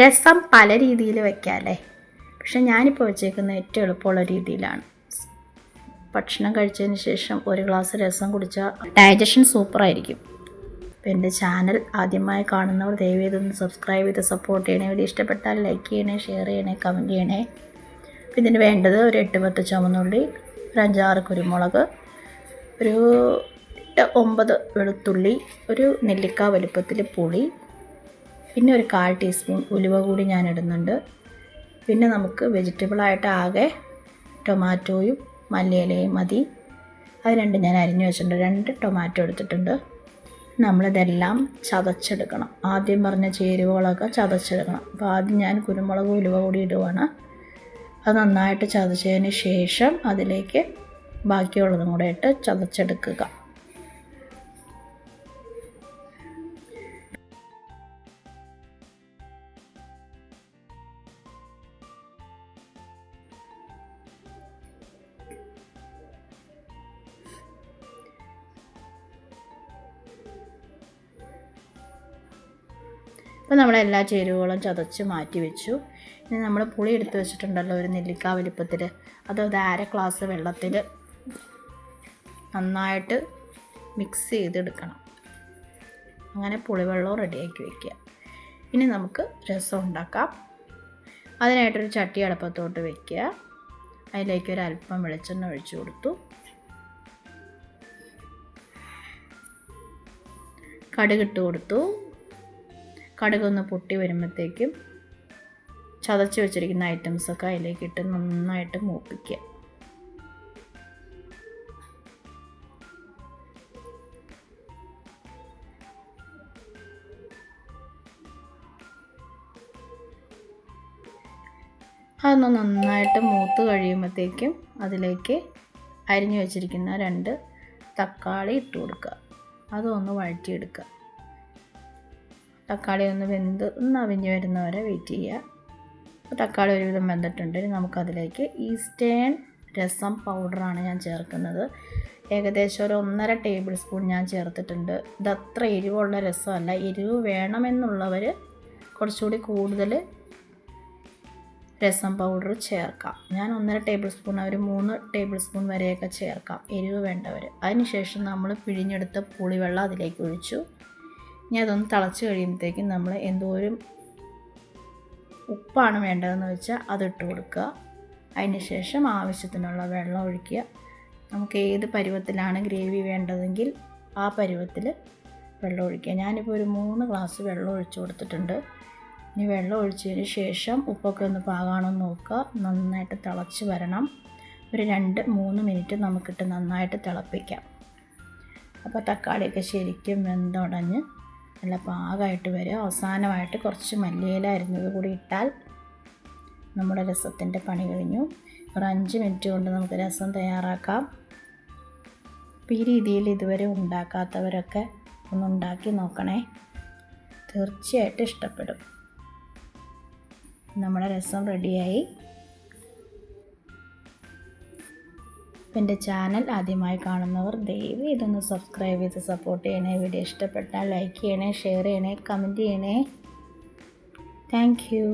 രസം പല രീതിയിൽ വയ്ക്കാം അല്ലേ, പക്ഷെ ഞാനിപ്പോൾ വെച്ചേക്കുന്ന ഏറ്റവും എളുപ്പമുള്ള രീതിയിലാണ്. ഭക്ഷണം കഴിച്ചതിന് ശേഷം ഒരു ഗ്ലാസ് രസം കുടിച്ചാൽ ഡൈജഷൻ സൂപ്പറായിരിക്കും. അപ്പോൾ എൻ്റെ ചാനൽ ആദ്യമായി കാണുന്നവർ ദയവേതൊന്ന് സബ്സ്ക്രൈബ് ചെയ്ത് സപ്പോർട്ട് ചെയ്യണേ. വീഡിയോ ഇഷ്ടപ്പെട്ടാൽ ലൈക്ക് ചെയ്യണേ, ഷെയർ ചെയ്യണേ, കമൻറ്റ് ചെയ്യണേ. അപ്പോൾ ഇതിന് വേണ്ടത് ഒരു 8-10 ചുവന്നുള്ളി, ഒരു 5-6 കുരുമുളക്, ഒരു 9 വെളുത്തുള്ളി, ഒരു നെല്ലിക്ക വലുപ്പത്തിൽ പുളി, പിന്നെ ഒരു 1/4 ടീസ്പൂൺ ഉലുവ കൂടി ഞാൻ ഇടുന്നുണ്ട്. പിന്നെ നമുക്ക് വെജിറ്റബിളായിട്ട് ആകെ ടൊമാറ്റോയും മല്ലിയിലയും മതി. അത് രണ്ടും ഞാൻ അരിഞ്ഞു വെച്ചിട്ടുണ്ട്. 2 ടൊമാറ്റോ എടുത്തിട്ടുണ്ട്. നമ്മളിതെല്ലാം ചതച്ചെടുക്കണം. ആദ്യം പറഞ്ഞ ചേരുവകളൊക്കെ ചതച്ചെടുക്കണം. അപ്പോൾ ആദ്യം ഞാൻ കുരുമുളക് ഉലുവ കൂടി ഇടുവാണ്. അത് നന്നായിട്ട് ചതച്ചതിന് ശേഷം അതിലേക്ക് ബാക്കിയുള്ളതും കൂടെ ഇട്ട് ചതച്ചെടുക്കുക. അപ്പോൾ നമ്മളെല്ലാ ചേരുവകളും ചതച്ച് മാറ്റി വെച്ചു. ഇനി നമ്മൾ പുളി എടുത്ത് വെച്ചിട്ടുണ്ടല്ലോ ഒരു നെല്ലിക്ക വലിപ്പത്തിൽ, അത് 1/2 ഗ്ലാസ് വെള്ളത്തിൽ നന്നായിട്ട് മിക്സ് ചെയ്തെടുക്കണം. അങ്ങനെ പുളിവെള്ളം റെഡിയാക്കി വയ്ക്കുക. ഇനി നമുക്ക് രസം ഉണ്ടാക്കാം. അതിനായിട്ടൊരു ചട്ടി അടുപ്പത്തോട്ട് വയ്ക്കുക. അതിലേക്ക് ഒരു അല്പം വെളിച്ചെണ്ണ ഒഴിച്ചു കൊടുത്തു. കടുകിട്ട് കൊടുത്തു. കടുകൊന്ന് പൊട്ടി വരുമ്പോഴത്തേക്കും ചതച്ച് വെച്ചിരിക്കുന്ന ഐറ്റംസൊക്കെ അതിലേക്ക് ഇട്ട് നന്നായിട്ട് മൂപ്പിക്കുക. അതൊന്ന് നന്നായിട്ട് മൂത്ത് കഴിയുമ്പോഴത്തേക്കും അതിലേക്ക് അരിഞ്ഞു വെച്ചിരിക്കുന്ന 2 തക്കാളി ഇട്ട് കൊടുക്കുക. അതൊന്ന് വഴറ്റിയെടുക്കുക. തക്കാളി ഒന്ന് ഒന്ന് അവിഞ്ഞ് വരുന്നവരെ വെയിറ്റ് ചെയ്യുക. തക്കാളി ഒരുവിധം വെന്തിട്ടുണ്ട്. നമുക്കതിലേക്ക് ഈസ്റ്റേൺ രസം പൗഡറാണ് ഞാൻ ചേർക്കുന്നത്. ഏകദേശം ഒരു 1.5 ടേബിൾ സ്പൂൺ ഞാൻ ചേർത്തിട്ടുണ്ട്. ഇതത്ര എരിവുള്ള രസമല്ല. എരിവ് വേണമെന്നുള്ളവർ കുറച്ചുകൂടി കൂടുതൽ രസം പൗഡർ ചേർക്കാം. ഞാൻ 1.5 ടേബിൾ സ്പൂൺ, ഒരു 3 ടേബിൾ സ്പൂൺ വരെയൊക്കെ ചേർക്കാം എരിവ് വേണ്ടവർ. അതിനുശേഷം നമ്മൾ പിഴിഞ്ഞെടുത്ത പുളിവെള്ളം അതിലേക്ക് ഒഴിച്ചു. ഇനി അതൊന്ന് തിളച്ച് കഴിയുമ്പോഴത്തേക്കും നമ്മൾ എന്തോരം ഉപ്പാണ് വേണ്ടതെന്ന് വെച്ചാൽ അതിട്ട് കൊടുക്കുക. അതിന് ശേഷം ആവശ്യത്തിനുള്ള വെള്ളം ഒഴിക്കുക. നമുക്ക് ഏത് പരുവത്തിലാണ് ഗ്രേവി വേണ്ടതെങ്കിൽ ആ പരുവത്തിൽ വെള്ളം ഒഴിക്കുക. ഞാനിപ്പോൾ ഒരു 3 ഗ്ലാസ് വെള്ളം ഒഴിച്ച് കൊടുത്തിട്ടുണ്ട്. ഇനി വെള്ളം ഒഴിച്ചതിന് ശേഷം ഉപ്പൊക്കെ ഒന്ന് പാകാണെന്ന് നോക്കുക. നന്നായിട്ട് തിളച്ച് വരണം. ഒരു 2-3 മിനിറ്റ് നമുക്കിട്ട് നന്നായിട്ട് തിളപ്പിക്കാം. അപ്പോൾ തക്കാളിയൊക്കെ ശരിക്കും വെന്തുടഞ്ഞ് നല്ല പാകമായിട്ട് വരും. അവസാനമായിട്ട് കുറച്ച് മല്ലിയില അരിഞ്ഞത് കൂടി ഇട്ടാൽ നമ്മുടെ രസത്തിൻ്റെ പണി കഴിഞ്ഞു. ഒരു 5 മിനിറ്റ് കൊണ്ട് നമുക്ക് രസം തയ്യാറാക്കാം. അപ്പോൾ ഈ രീതിയിൽ ഇതുവരെ ഉണ്ടാക്കാത്തവരൊക്കെ ഒന്നുണ്ടാക്കി നോക്കണേ, തീർച്ചയായിട്ടും ഇഷ്ടപ്പെടും. നമ്മുടെ രസം റെഡിയായി. എൻ്റെ ചാനൽ ആദ്യമായി കാണുന്നവർ ദയവ് ഇതൊന്ന് സബ്സ്ക്രൈബ് ചെയ്ത് സപ്പോർട്ട് ചെയ്യണേ. വീഡിയോ ഇഷ്ടപ്പെട്ടാൽ ലൈക്ക് ചെയ്യണേ, ഷെയർ ചെയ്യണേ, കമൻറ്റ് ചെയ്യണേ. Thank you.